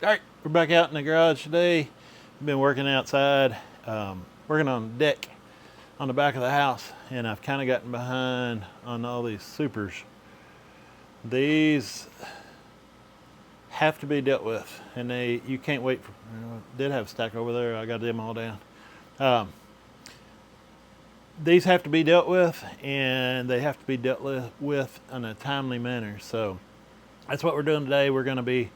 All right, we're back out in the garage today. Been working outside, working on the deck on the back of the house, and I've kind of gotten behind on all these supers. These have to be dealt with, and you can't wait for. Did have a stack over there. I got them all down. Um, these have to be dealt with, and they have to be dealt with in a timely manner. So that's what we're doing today. We're going to be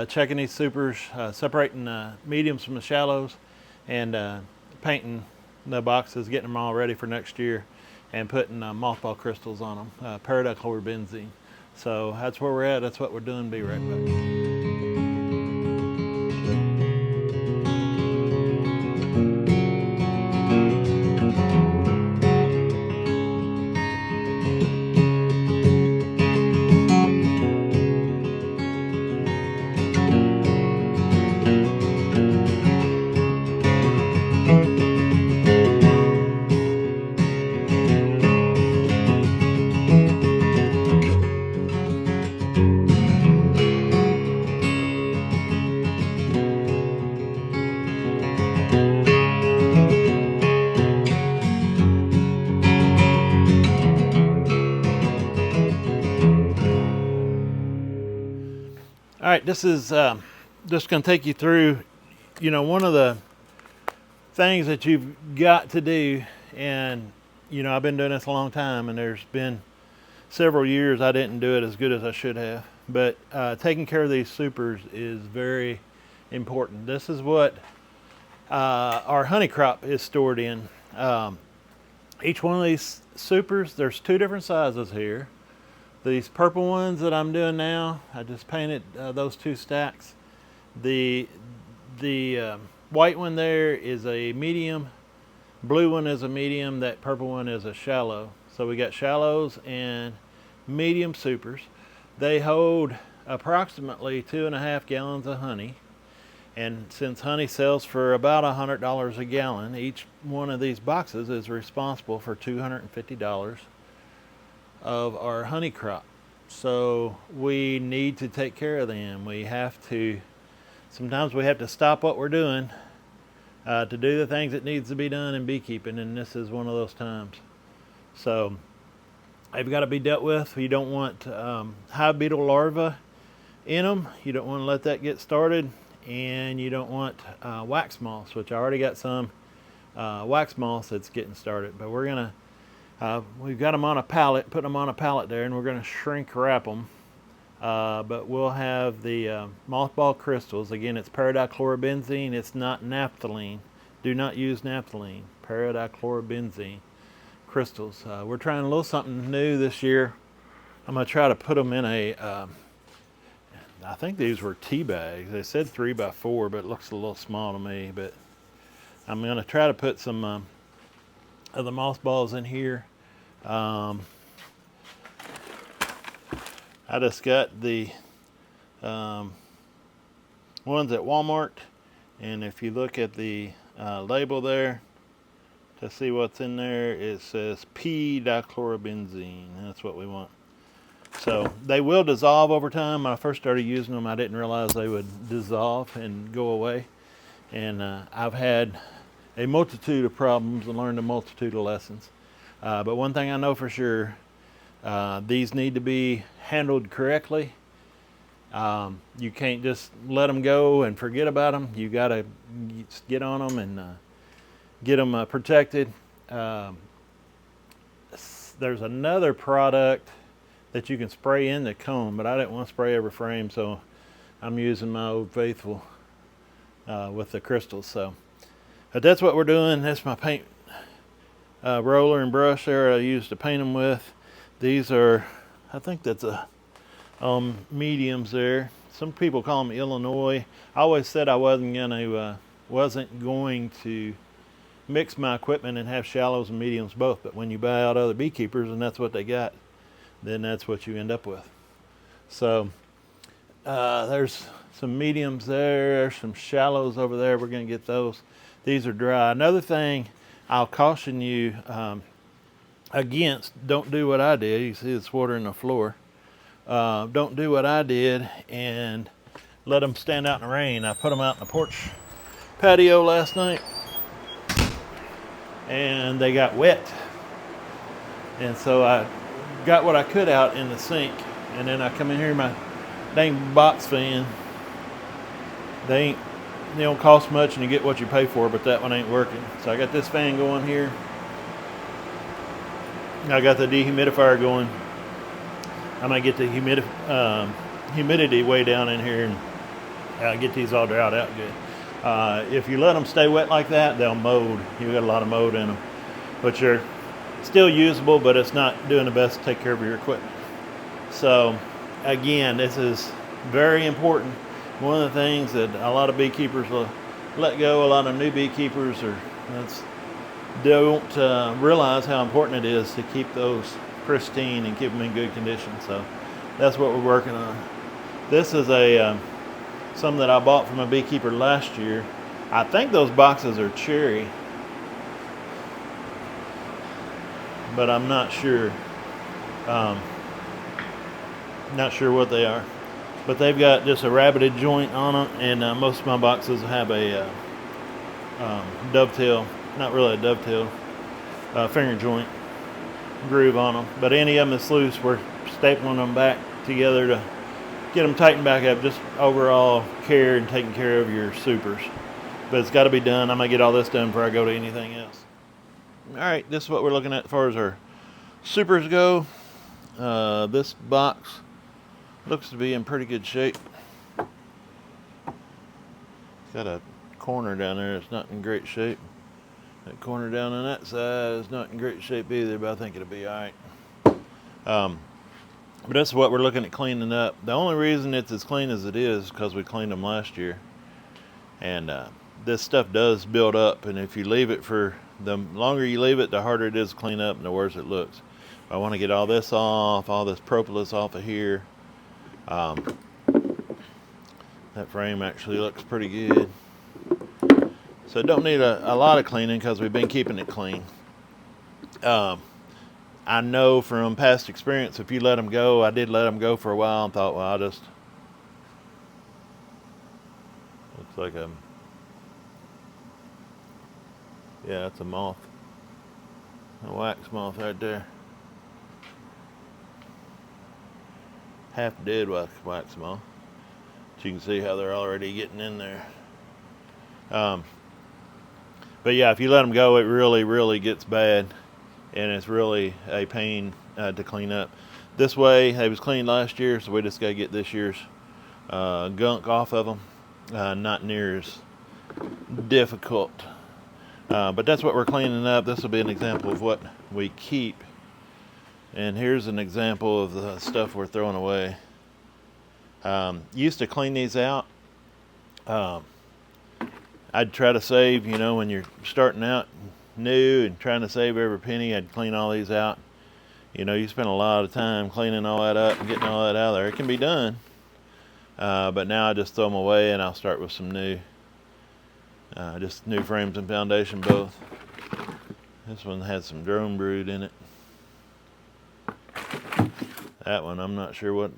checking these supers, separating mediums from the shallows, and painting the boxes, getting them all ready for next year, and putting mothball crystals on them, peridichlorobenzene. So that's where we're at. That's what we're doing. Be right back. All right, this is just going to take you through, one of the things that you've got to do. And, I've been doing this a long time, and there's been several years I didn't do it as good as I should have. But taking care of these supers is very important. This is what our honey crop is stored in. Each one of these supers, there's two different sizes here. These purple ones that I'm doing now, I just painted those two stacks. The white one there is a medium, blue one is a medium, that purple one is a shallow. So we got shallows and medium supers. They hold approximately 2.5 gallons of honey. And since honey sells for about $100 a gallon, each one of these boxes is responsible for $250 of our honey crop. So we need to take care of them. Sometimes we have to stop what we're doing to do the things that needs to be done in beekeeping, and this is one of those times. So they've got to be dealt with. You don't want hive beetle larvae in them. You don't want to let that get started, and you don't want wax moths, which I already got some wax moths that's getting started. But we've got them on a pallet, put them on a pallet there, and we're going to shrink wrap them. But we'll have the mothball crystals. Again, it's peridichlorobenzene. It's not naphthalene. Do not use naphthalene. Peridichlorobenzene crystals. We're trying a little something new this year. I'm going to try to put them in I think these were tea bags. They said 3x4, but it looks a little small to me. But I'm going to try to put some of the mothballs in here. I just got the ones at Walmart, and if you look at the label there to see what's in there, it says p-dichlorobenzene. That's what we want. So they will dissolve over time. When I first started using them, I didn't realize they would dissolve and go away. And I've had a multitude of problems and learned a multitude of lessons. But one thing I know for sure, these need to be handled correctly. You can't just let them go and forget about them. You got to get on them and get them protected. There's another product that you can spray in the comb, but I didn't want to spray every frame, so I'm using my Old Faithful with the crystals. So, but that's what we're doing. That's my paint roller and brush there I used to paint them with. These are, I think that's a mediums there. Some people call them Illinois. I always said I wasn't going to mix my equipment and have shallows and mediums both. But when you buy out other beekeepers and that's what they got, then that's what you end up with. So there's some mediums there. There's some shallows over there. We're going to get those. These are dry. Another thing I'll caution you against, don't do what I did. You see it's water in the floor. Don't do what I did and let them stand out in the rain. I put them out in the porch patio last night, and they got wet. And so I got what I could out in the sink, and then I come in here, my dang box fan. They don't cost much, and you get what you pay for, but that one ain't working. So I got this fan going here. I got the dehumidifier going. I might get the humidity way down in here and get these all dried out good. If you let them stay wet like that, they'll mold. You got a lot of mold in them, but you're still usable, but it's not doing the best to take care of your equipment. So again, this is very important. One of the things that a lot of beekeepers will let go, a lot of new beekeepers don't realize how important it is to keep those pristine and keep them in good condition. So that's what we're working on. This is some that I bought from a beekeeper last year. I think those boxes are cherry, but I'm not sure. Not sure what they are. But they've got just a rabbited joint on them, and most of my boxes have a dovetail, not really a dovetail, finger joint groove on them. But any of them that's loose, we're stapling them back together to get them tightened back up. Just overall care and taking care of your supers. But it's got to be done. I'm going to get all this done before I go to anything else. All right, this is what we're looking at as far as our supers go. This box looks to be in pretty good shape. Got a corner down there that's not in great shape. That corner down on that side is not in great shape either, but I think it'll be all right. But that's what we're looking at cleaning up. The only reason it's as clean as it is because we cleaned them last year. And this stuff does build up, and if you leave it for, the longer you leave it, the harder it is to clean up and the worse it looks. I want to get all this off, all this propolis off of here. That frame actually looks pretty good. So it don't need a lot of cleaning because we've been keeping it clean. I know from past experience, if you let them go, I did let them go for a while and thought, well, I'll just, looks like yeah, it's a moth. A wax moth right there. Half dead wax moth. So you can see how they're already getting in there. But yeah, if you let them go, it really, really gets bad, and it's really a pain to clean up. This way, it was cleaned last year, so we just got to get this year's gunk off of them. Not near as difficult. But that's what we're cleaning up. This will be an example of what we keep. And here's an example of the stuff we're throwing away. Used to clean these out. I'd try to save, when you're starting out new and trying to save every penny, I'd clean all these out. You spend a lot of time cleaning all that up and getting all that out of there. It can be done. But now I just throw them away and I'll start with some new. Just new frames and foundation both. This one had some drone brood in it. That one, I'm not sure what,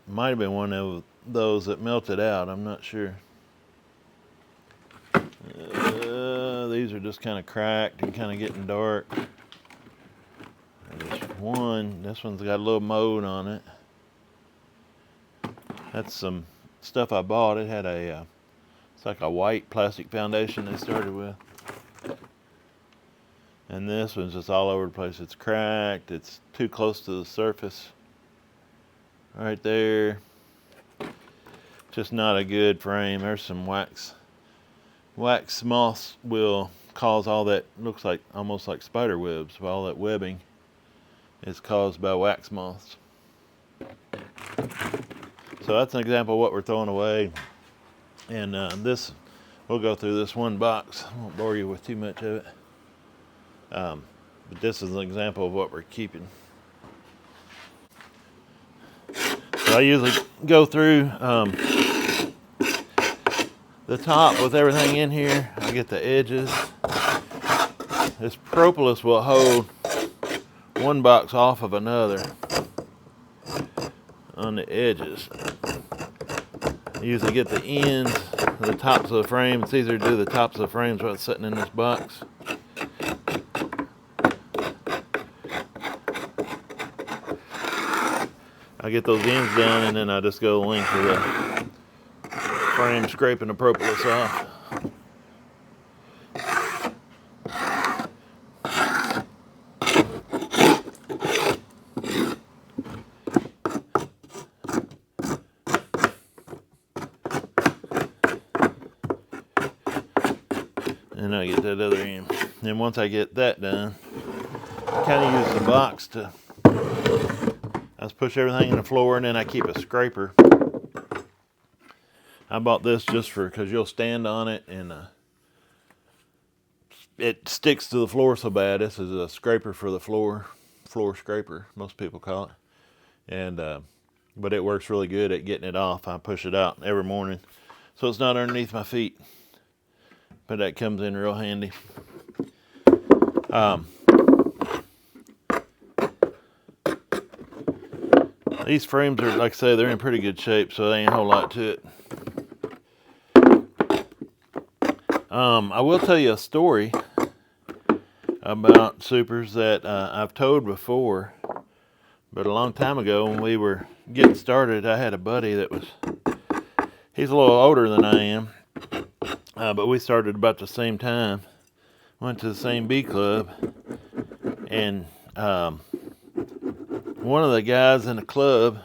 might have been one of those that melted out, I'm not sure. These are just kind of cracked and kind of getting dark. There's one, this one's got a little mold on it. That's some stuff I bought. It had it's like a white plastic foundation they started with. And this one's just all over the place. It's cracked, it's too close to the surface. Right there. Just not a good frame. There's some wax. Wax moths will cause all that, looks like almost like spider webs. All that webbing is caused by wax moths. So that's an example of what we're throwing away. And we'll go through this one box. I won't bore you with too much of it. But this is an example of what we're keeping. So I usually go through the top with everything in here. I get the edges. This propolis will hold one box off of another on the edges. I usually get the ends, the tops of the frame. It's easier to do the tops of the frames while it's sitting in this box. I get those ends down, and then I just go the length of the frame, scraping the propolis off. And I get that other end. And once I get that done, I kind of use the box to, I just push everything in the floor, and then I keep a scraper. I bought this just for, because you'll stand on it and it sticks to the floor so bad. This is a scraper for the floor scraper, most people call it. And but it works really good at getting it off. I push it out every morning so it's not underneath my feet. But that comes in real handy. These frames are, like I say, they're in pretty good shape, so there ain't a whole lot to it. I will tell you a story about supers that I've towed before, but a long time ago when we were getting started, I had a buddy that was, he's a little older than I am, but we started about the same time, went to the same bee club, and one of the guys in the club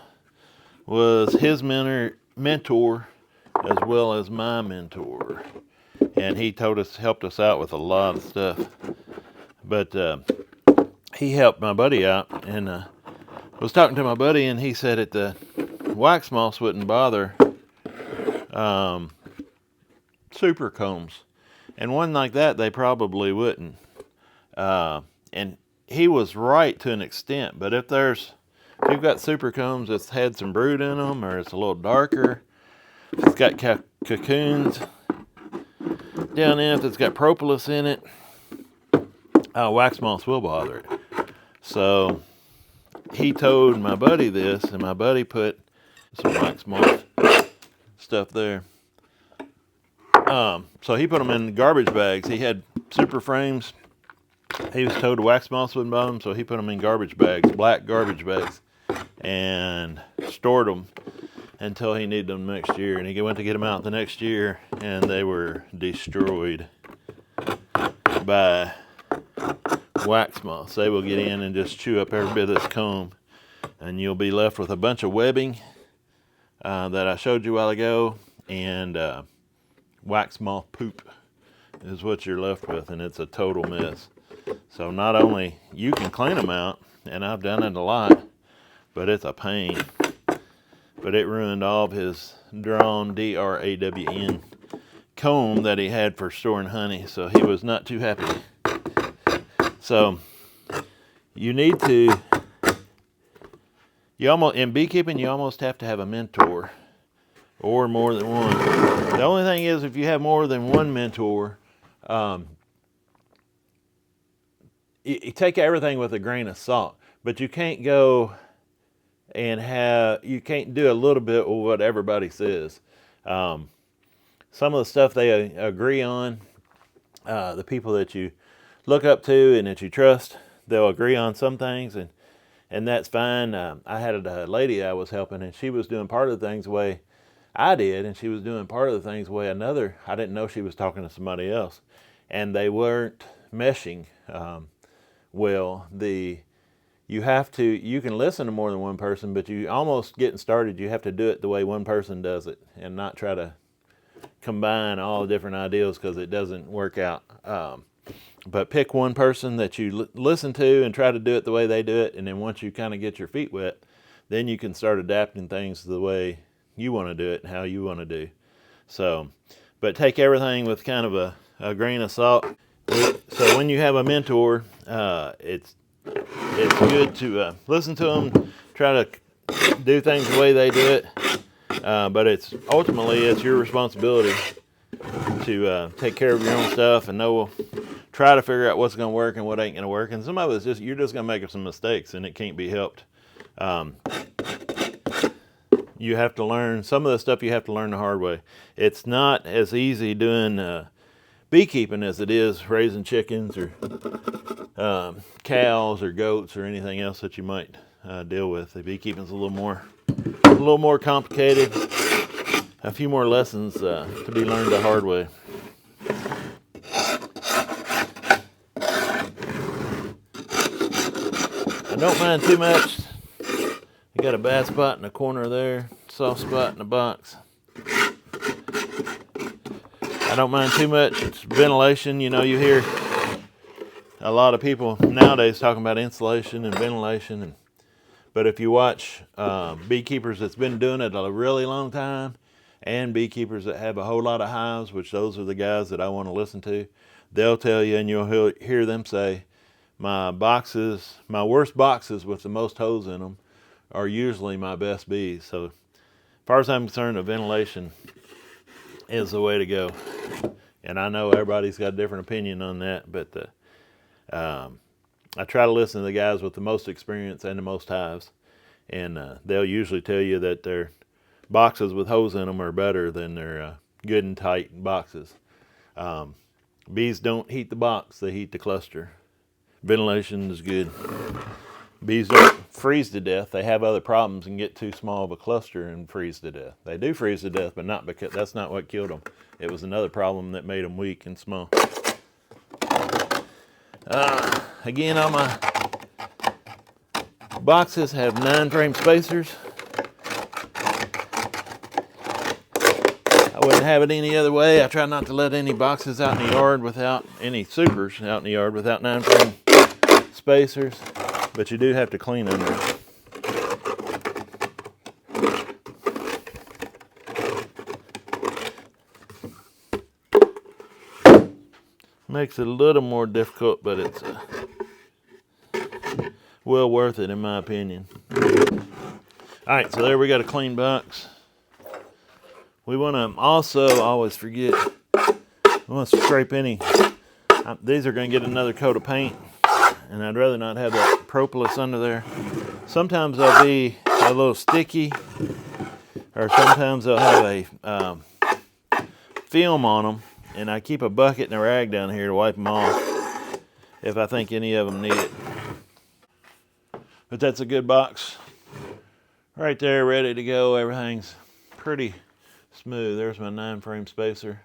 was his mentor as well as my mentor. And he helped us out with a lot of stuff. But he helped my buddy out, and was talking to my buddy, and he said that the wax moths wouldn't bother super combs. And one like that, they probably wouldn't. And he was right to an extent, but if you've got super combs that's had some brood in them, or it's a little darker, if it's got cocoons down in, if it's got propolis in it, wax moths will bother it. So he told my buddy this, and my buddy put some wax moth stuff there. So he put them in garbage bags. He had super frames. He was told the wax moths wouldn't bother them, so he put them in garbage bags, black garbage bags, and stored them until he needed them next year. And he went to get them out the next year, and they were destroyed by wax moths. They will get in and just chew up every bit of this comb, and you'll be left with a bunch of webbing that I showed you a while ago, and wax moth poop is what you're left with, and it's a total mess. So not only you can clean them out, and I've done it a lot, but it's a pain. But it ruined all of his drawn, D-R-A-W-N, comb that he had for storing honey, so he was not too happy. So you need to, in beekeeping, you almost have to have a mentor, or more than one. The only thing is, if you have more than one mentor, you take everything with a grain of salt, but you can't go and you can't do a little bit of what everybody says. Some of the stuff they agree on, the people that you look up to and that you trust, they'll agree on some things, and that's fine. I had a lady I was helping, and she was doing part of the things the way I did, and she was doing part of the things the way another. I didn't know she was talking to somebody else, and they weren't meshing well. You can listen to more than one person, but you almost getting started, you have to do it the way one person does it, and not try to combine all the different ideas, because it doesn't work out. But pick one person that you listen to and try to do it the way they do it, and then once you kind of get your feet wet, then you can start adapting things the way you want to do it and how you want to do. So, but take everything with kind of a grain of salt. So when you have a mentor, it's good to listen to them, try to do things the way they do it, but it's your responsibility to take care of your own stuff and try to figure out what's going to work and what ain't going to work. And some of it's you're just going to make some mistakes, and it can't be helped. you have to learn some of the stuff. You have to learn the hard way. It's not as easy doing beekeeping as it is raising chickens or cows or goats or anything else that you might deal with. The beekeeping is a little more complicated. A few more lessons to be learned the hard way. I don't mind too much. You got a bad spot in the corner there, soft spot in the box. I don't mind too much. It's ventilation. You know, you hear a lot of people nowadays talking about insulation and ventilation. But if you watch beekeepers that's been doing it a really long time, and beekeepers that have a whole lot of hives, which those are the guys that I want to listen to, they'll tell you, and you'll hear them say, my worst boxes with the most holes in them are usually my best bees. So as far as I'm concerned, the ventilation is the way to go. And I know everybody's got a different opinion on that, but I try to listen to the guys with the most experience and the most hives, and they'll usually tell you that their boxes with holes in them are better than their good and tight boxes. Bees don't heat the box, they heat the cluster. Ventilation is good. Bees don't freeze to death. They have other problems and get too small of a cluster and freeze to death. They do freeze to death, but not because that's not what killed them. It was another problem that made them weak and small. Again, all my boxes have 9-frame spacers. I wouldn't have it any other way. I try not to let any boxes out in the yard without any supers out in the yard without 9-frame spacers, but you do have to clean them. Makes it a little more difficult, but it's well worth it in my opinion. Alright, so there we got a clean box. We want to also always forget, we want to scrape any, these are going to get another coat of paint, and I'd rather not have that propolis under there. Sometimes they'll be a little sticky, or sometimes they'll have a film on them, and I keep a bucket and a rag down here to wipe them off if I think any of them need it. But that's a good box right there, ready to go. Everything's pretty smooth. There's my 9-frame spacer.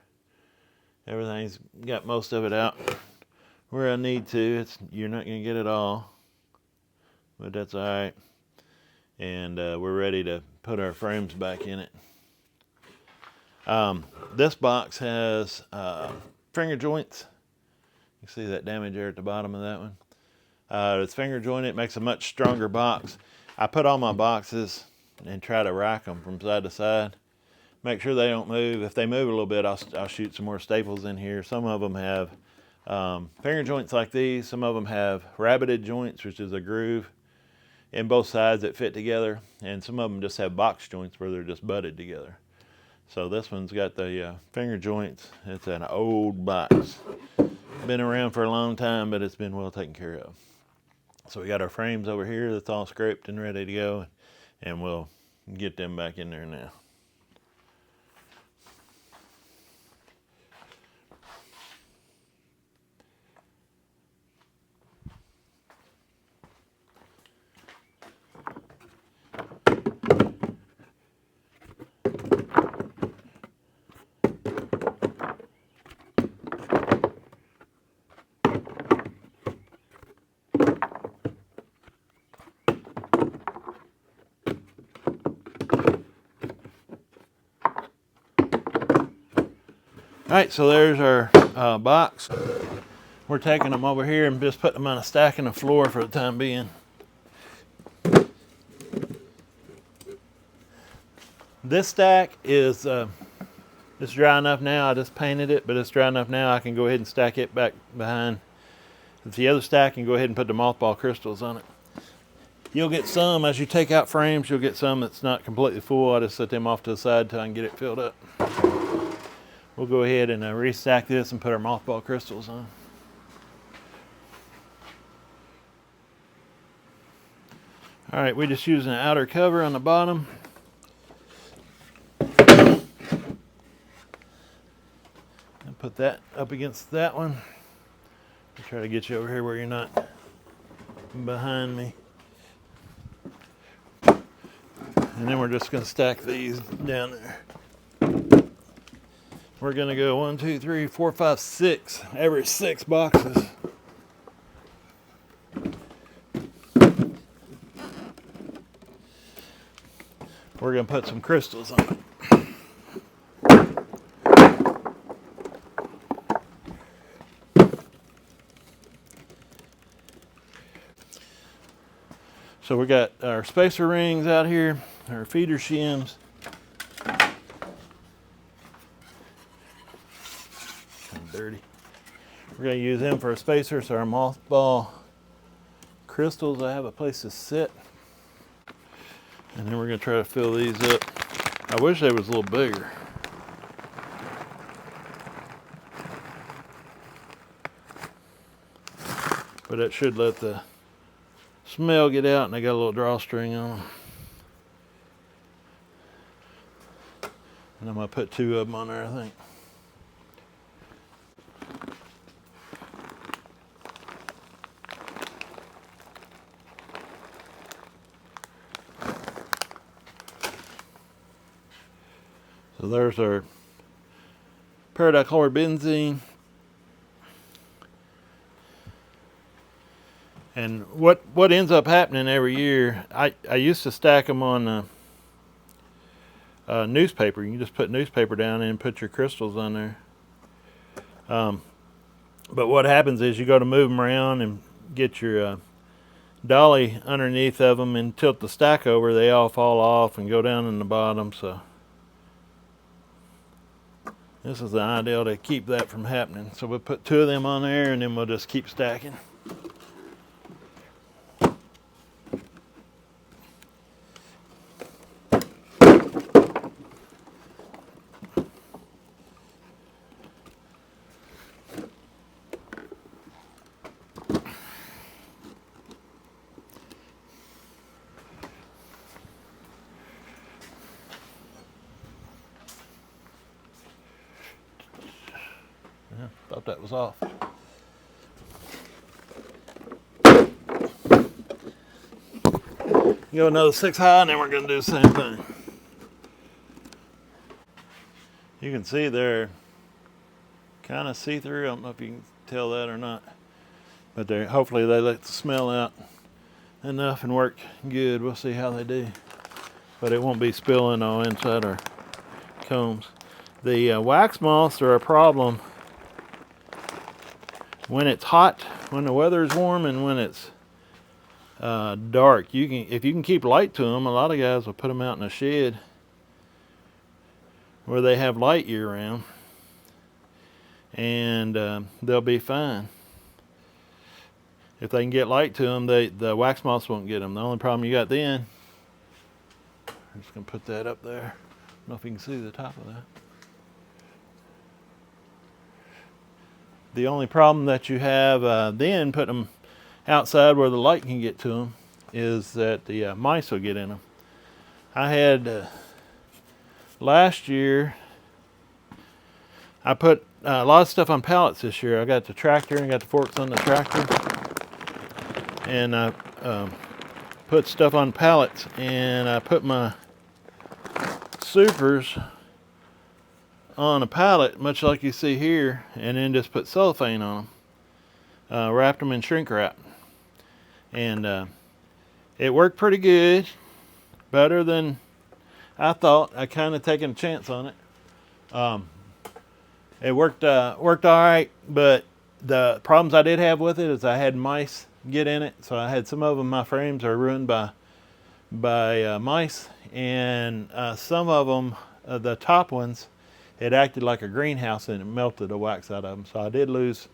Everything's got most of it out where I need to. You're not going to get it all, but that's all right. And we're ready to put our frames back in it. This box has finger joints. You see that damage there at the bottom of that one. It's finger jointed. It makes a much stronger box. I put all my boxes and try to rack them from side to side. Make sure they don't move. If they move a little bit, I'll shoot some more staples in here. Some of them have finger joints like these. Some of them have rabbited joints, which is a groove in both sides that fit together. And some of them just have box joints where they're just butted together. So this one's got the finger joints. It's an old box. Been around for a long time, but it's been well taken care of. So we got our frames over here that's all scraped and ready to go. And we'll get them back in there now. Alright, so there's our box. We're taking them over here and just putting them on a stack on the floor for the time being. This stack is it's dry enough now. I just painted it, but it's dry enough now I can go ahead and stack it back behind the other stack and go ahead and put the mothball crystals on it. You'll get some, as you take out frames, you'll get some that's not completely full. I just set them off to the side until I can get it filled up. We'll go ahead and restack this and put our mothball crystals on. All right, we're just using an outer cover on the bottom. put that up against that one. I'll try to get you over here where you're not behind me. And then we're just going to stack these down there. We're going to go 1, 2, 3, 4, 5, 6. Every 6 boxes. We're going to put some crystals on it. So we got our spacer rings out here, our feeder shims. Kind of dirty. We're going to use them for a spacer, so our mothball crystals, I have a place to sit. And then we're going to try to fill these up. I wish they was a little bigger. But that should let the smell get out, and they got a little drawstring on them. And I'm going to put 2 of them on there, I think. So there's our paradichlorobenzene. And what ends up happening every year, I used to stack them on newspaper. You can just put newspaper down and put your crystals on there. But what happens is you go to move them around and get your dolly underneath of them and tilt the stack over, they all fall off and go down in the bottom. So this is the ideal to keep that from happening. So we'll put 2 of them on there, and then we'll just keep stacking. Yeah, thought that was off. Go another 6 high, and then we're going to do the same thing. You can see they're kind of see-through. I don't know if you can tell that or not, but hopefully they let the smell out enough and work good. We'll see how they do, but it won't be spilling all inside our combs. The wax moths are a problem when it's hot, when the weather is warm, and when it's dark. If you can keep light to them, a lot of guys will put them out in a shed where they have light year round, and they'll be fine. If they can get light to them, the wax moths won't get them. The only problem you got then, I'm just going to put that up there. I don't know if you can see the top of that. The only problem that you have then putting them outside where the light can get to them is that the mice will get in them. I had last year, I put a lot of stuff on pallets this year. I got the tractor and got the forks on the tractor, and I put stuff on pallets, and I put my supers on a pallet, much like you see here, and then just put cellophane on them. Wrapped them in shrink wrap, and it worked pretty good, better than I thought. I kind of taken a chance on it. It worked all right, but the problems I did have with it is I had mice get in it. So I had some of them, my frames are ruined by mice, and some of them, the top ones, it acted like a greenhouse and it melted the wax out of them. So I did lose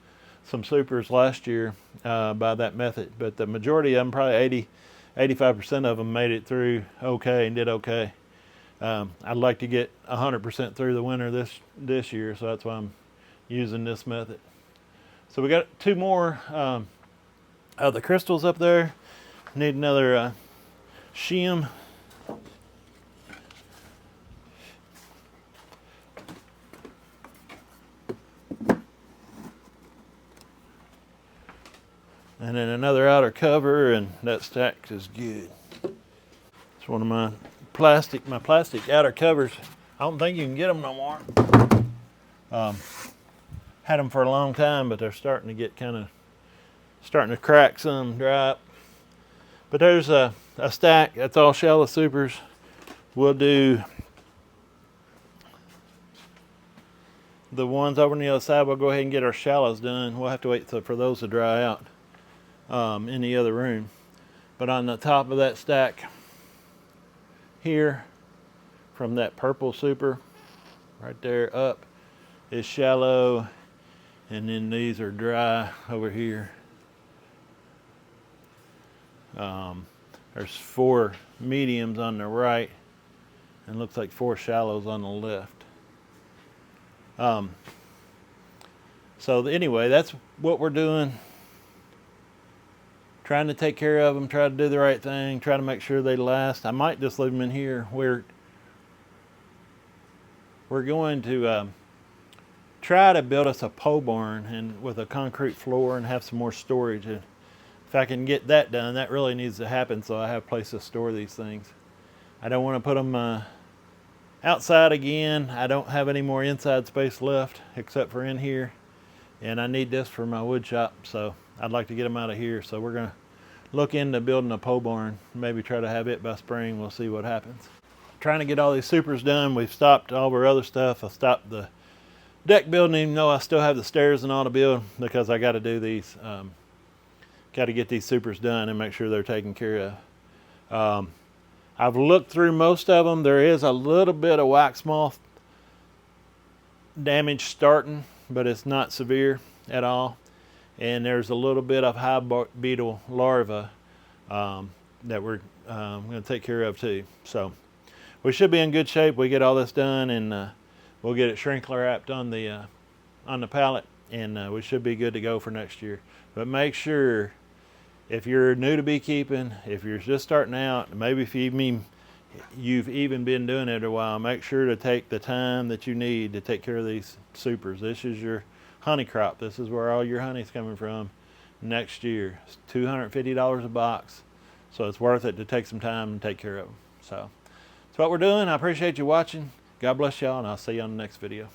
some supers last year by that method, but the majority of them, probably 85% of them, made it through okay and did okay. I'd like to get 100% through the winter this year, so that's why I'm using this method. So we got 2 more of the crystals up there. Need another shim. And then another outer cover, and that stack is good. It's one of my plastic outer covers. I don't think you can get them no more. Had them for a long time, but they're starting to get starting to crack some, dry up. But there's a stack. That's all shallow supers. We'll do the ones over on the other side. We'll go ahead and get our shallows done. We'll have to wait for those to dry out in the other room. But on the top of that stack here, from that purple super right there up, is shallow, and then these are dry over here. There's 4 mediums on the right, and looks like 4 shallows on the left. So anyway, that's what we're doing. Trying to take care of them, try to do the right thing, try to make sure they last. I might just leave them in here. We're going to try to build us a pole barn and with a concrete floor and have some more storage. And if I can get that done, that really needs to happen, so I have a place to store these things. I don't want to put them outside again. I don't have any more inside space left except for in here, and I need this for my wood shop, so I'd like to get them out of here. So we're going to look into building a pole barn, maybe try to have it by spring. We'll see what happens. Trying to get all these supers done. We've stopped all of our other stuff. I stopped the deck building, even though I still have the stairs and all to build, because I got to do these, got to get these supers done and make sure they're taken care of. I've looked through most of them. There is a little bit of wax moth damage starting, but it's not severe at all. And there's a little bit of hive beetle larva that we're going to take care of too. So we should be in good shape. We get all this done, and we'll get it shrink wrapped on the pallet, and we should be good to go for next year. But make sure, if you're new to beekeeping, if you're just starting out, maybe if you've even been doing it a while, make sure to take the time that you need to take care of these supers. This is your honey crop. This is where all your honey's coming from next year. It's $250 a box, so it's worth it to take some time and take care of them. So that's what we're doing. I appreciate you watching. God bless y'all, and I'll see you on the next video.